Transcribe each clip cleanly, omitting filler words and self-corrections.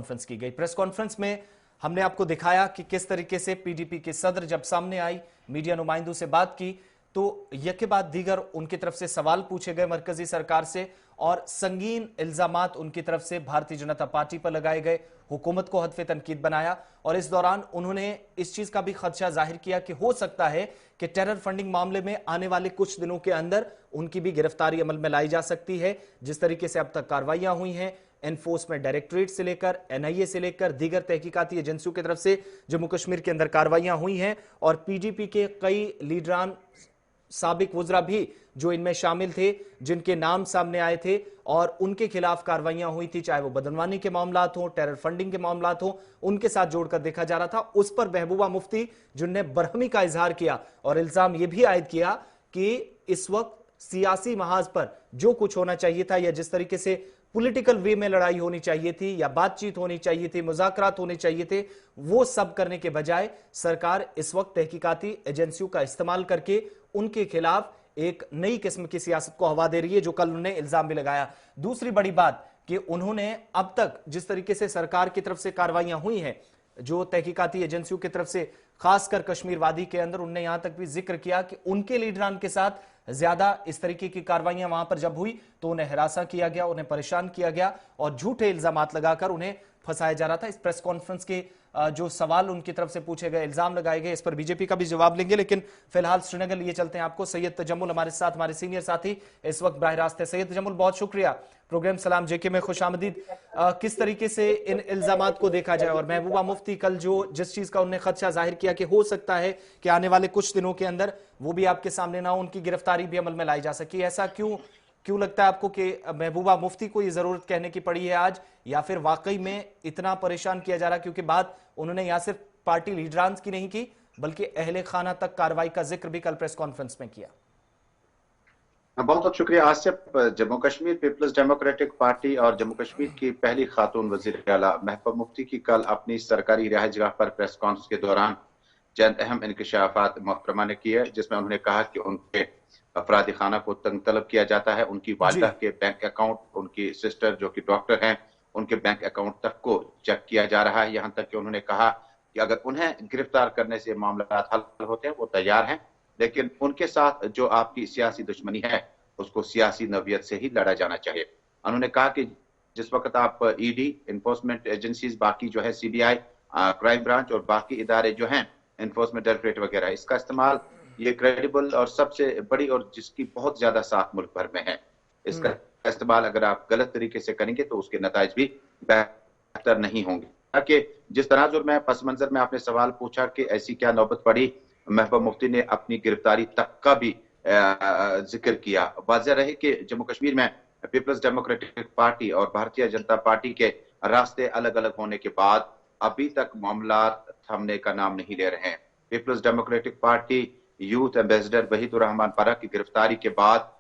Conference की गई। Press conference में हमने आपको दिखाया कि किस तरीके से पीडीपी के सदर जब सामने आई, मीडिया नुमाइंदों से बात की, तो यके बाद दीगर उनकी तरफ से सवाल पूछे गए मरकजी सरकार से और संगीन इल्जामात उनकी तरफ से भारतीय जनता पार्टी पर लगाए गए, हुकूमत को हदफ तनकीद बनाया। और इस दौरान उन्होंने इस चीज का भी खदशा जाहिर किया कि हो सकता है कि टेरर फंडिंग मामले में आने वाले कुछ दिनों के अंदर उनकी भी गिरफ्तारी अमल में लाई जा सकती है। जिस तरीके से अब तक कार्रवाइयां हुई हैं एनफोर्समेंट डायरेक्टरेट से लेकर एनआईए से लेकर दीगर तहकीकाती एजेंसियों की तरफ से जम्मू कश्मीर के अंदर कार्रवाइयां हुई हैं और पीडीपी के कई लीडरान साबिक वुजरा भी जो इनमें शामिल थे, जिनके नाम सामने आए थे और उनके खिलाफ कार्रवाइयां हुई थी, चाहे वो बदनवानी के मामलात हो, टेरर फंडिंग के मामलात हो, उनके साथ जोड़कर देखा जा रहा था। उस पर महबूबा मुफ्ती जिनने बरहमी का इजहार किया और इल्जाम यह भी आयद किया कि इस वक्त सियासी महाज पर जो कुछ होना चाहिए था या जिस तरीके से पॉलिटिकल वे में लड़ाई होनी चाहिए थी या बातचीत होनी चाहिए थी, मुज़ाकरात होने चाहिए थे, वो सब करने के बजाय सरकार इस वक्त तहकीकाती एजेंसियों का इस्तेमाल करके उनके खिलाफ एक नई किस्म की सियासत को हवा दे रही है, जो कल उन्होंने इल्जाम भी लगाया। दूसरी बड़ी बात कि उन्होंने अब तक जिस तरीके से सरकार की तरफ से कार्रवाइयां हुई हैं, जो तहकीकाती एजेंसियों की तरफ से खासकर कश्मीर वादी के अंदर, उन्होंने यहां तक भी जिक्र किया कि उनके लीडरान के साथ ज्यादा इस तरीके की कार्रवाइयां वहां पर जब हुई तो उन्हें हिरासा किया गया, उन्हें परेशान किया गया और झूठे इल्जामात लगाकर उन्हें फंसाया जा रहा था। इस प्रेस कॉन्फ्रेंस के जो सवाल उनकी तरफ से पूछे गए, इल्जाम लगाए गए, इस पर बीजेपी का भी जवाब लेंगे, लेकिन फिलहाल श्रीनगर लिए चलते हैं आपको। सैयद तजम्मुल हमारे साथ, हमारे सीनियर साथी इस वक्त बराह रास्त है। सैयद तजम्मुल, बहुत शुक्रिया, प्रोग्राम सलाम जेके में खुशामदीद। किस तरीके से इन इल्जामात को देखा जाए और महबूबा मुफ्ती कल जो जिस चीज का उन्होंने खदशा जाहिर किया कि हो सकता है कि आने वाले कुछ दिनों के अंदर वो भी आपके सामने ना हो, उनकी गिरफ्तारी भी अमल में लाई जा सके, ऐसा क्यों लगता है आपको कि महबूबा मुफ्ती को ये जरूरत कहने की पड़ी है आज, या फिर वाकई में इतना परेशान किया जा रहा है? क्योंकि बात उन्होंने यहां सिर्फ पार्टी लीडरान की नहीं की बल्कि अहले खाना तक कार्रवाई का जिक्र भी कल प्रेस कॉन्फ्रेंस में किया। बहुत बहुत शुक्रिया Asif. Jammu Kashmir Peoples Democratic Party और जम्मू कश्मीर की पहली खातून वजीर आला महबूबा मुफ्ती की कल अपनी सरकारी रिहाइशगाह पर प्रेस कॉन्फ्रेंस के दौरान चंद अहम इंकशाफात मोहतरमा ने किए, जिसमें उन्होंने कहा कि उनके अफरादी खाना को तंग तलब किया जाता है, उनकी वालिदा के बैंक अकाउंट, उनकी सिस्टर जो कि डॉक्टर हैं, उनके बैंक अकाउंट तक को चेक किया जा रहा है। यहाँ तक कि उन्होंने कहा कि अगर उन्हें गिरफ्तार करने से मामला हल होते हैं वो तैयार हैं, लेकिन उनके साथ जो आपकी सियासी दुश्मनी है उसको सियासी नवियत से ही लड़ा जाना चाहिए। उन्होंने कहा कि जिस वक्त आप ईडी, इन्फोर्समेंट एजेंसीज, बाकी जो है सीबीआई, क्राइम ब्रांच और बाकी इदारे जो हैं इन्फोर्समेंट डायरेक्टरेट वगैरह, इसका इस्तेमाल ये क्रेडिबल और सबसे बड़ी और जिसकी बहुत ज्यादा साथ मुल्क भर में है, इसका इस्तेमाल अगर आप गलत तरीके से करेंगे तो उसके नताइज भी बेहतर नहीं होंगे। ताकि जिस तनाजुर में पस मंजर में आपने सवाल पूछा कि ऐसी क्या नौबत पड़ी, महबूबा मुफ्ती ने अपनी गिरफ्तारी तक का भी जिक्र किया। वाज़ेह रहे कि जम्मू कश्मीर में पीपल्स डेमोक्रेटिक पार्टी और भारतीय जनता पार्टी के रास्ते अलग अलग होने के बाद अभी तक मामला थमने का नाम नहीं ले रहे हैं। People's Democratic Party youth ambassador Waheedur Rehman Para की गिरफ्तारी के बाद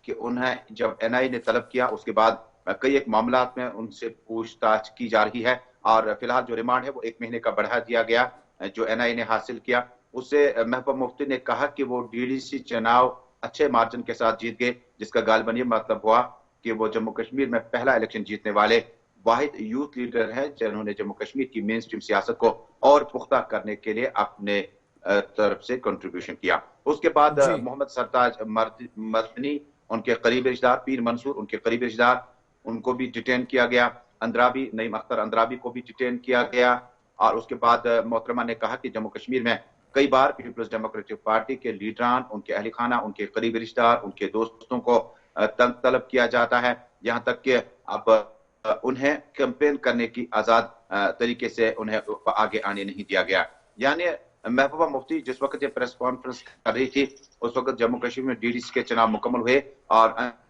कि उन्हें जब एनआई ने तलब किया, उसके बाद कई एक मामला में उनसे पूछताछ की जा रही है और फिलहाल जो रिमांड है वो 1 महीने का बढ़ा दिया गया जो एनआई ने हासिल किया। उससे महबूबा मुफ्ती ने कहा कि वो डीडीसी चुनाव अच्छे मार्जिन के साथ जीत गए, जिसका गालिबन ये मतलब हुआ कि वो जम्मू कश्मीर में पहला इलेक्शन जीतने वाले वाहिद यूथ लीडर है जिन्होंने जम्मू कश्मीर की मेन स्ट्रीम सियासत को और पुख्ता करने के लिए अपने तरफ से कंट्रीब्यूशन किया। उसके बाद मोहम्मद सरताज मदनी, उनके करीबी रिश्तेदार, पीर मंसूर उनके करीबी रिश्तेदार, उनको भी डिटेन किया गया। अंद्राबी, नईम अख्तर अंद्राबी को भी डिटेन किया गया। और उसके बाद मोहतरमा ने कहा कि जम्मू कश्मीर में कई बार पीपल्स डेमोक्रेटिक पार्टी के लीडरान, उनके अहल खाना, उनके करीबी रिश्तेदार, उनके दोस्तों को तंग तलब किया जाता है, यहाँ तक कि अब उन्हें कैंपेन करने की आजाद तरीके से उन्हें आगे आने नहीं दिया गया। यानी महबूबा मुफ्ती जिस वक्त ये प्रेस कॉन्फ्रेंस कर रही थी उस वक्त जम्मू कश्मीर में डीडीसी के चुनाव मुकम्मल हुए और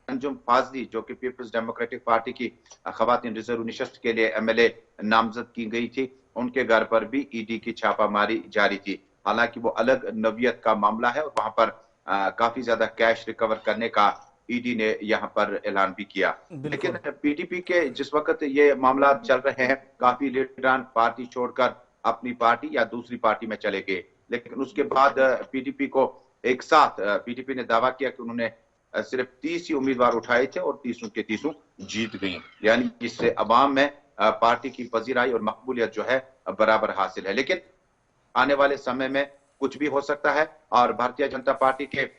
अंजुम फाजली जो कि पीपल्स डेमोक्रेटिक पार्टी की खवातीन रिजर्व नशिस्त के लिए एमएलए नामजद की गई थी, उनके घर पर भी ईडी की छापामारी जारी थी। हालांकि वो अलग नवियत का मामला है और वहां पर काफी ज्यादा कैश रिकवर करने का ईडी ने यहाँ पर ऐलान भी किया। लेकिन पीडीपी के जिस वक्त ये मामला चल रहे हैं, काफी लीडरान पार्टी छोड़कर अपनी पार्टी या दूसरी पार्टी में चले गए, लेकिन उसके बाद पीडीपी को एक साथ पीडीपी ने दावा किया कि उन्होंने सिर्फ 30 ही उम्मीदवार उठाए थे और 30 के 30 जीत गई। यानी इससे अवाम में पार्टी की पजीराई और मकबूलियत जो है बराबर हासिल है। लेकिन आने वाले समय में कुछ भी हो सकता है और भारतीय जनता पार्टी के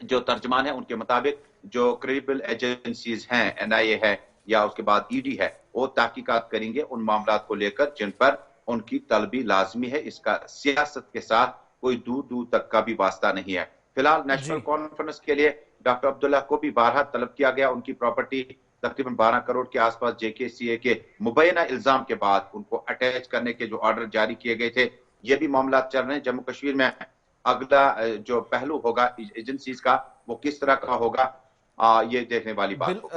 जो तर्जमान है उनके मुताबिक जो क्रेडिबल एजेंसीज हैं, एनआईए है या उसके बाद ईडी है, वो तहकीकात करेंगे उन मामलों को लेकर जिन पर उनकी तलबी लाजमी है। इसका सियासत के साथ कोई दूर दूर तक का भी वास्ता नहीं है। फिलहाल नेशनल जी कॉन्फ्रेंस के लिए डॉक्टर अब्दुल्ला को भी बारहा तलब किया गया। उनकी प्रॉपर्टी तकरीबन 12 करोड़ के आसपास जेकेसीए के मुबैना इल्जाम के बाद उनको अटैच करने के जो ऑर्डर जारी किए गए थे, ये भी मामला चल रहे हैं। जम्मू कश्मीर में अगला जो पहलू होगा एजेंसीज का वो किस तरह का होगा, ये देखने वाली बात होगी।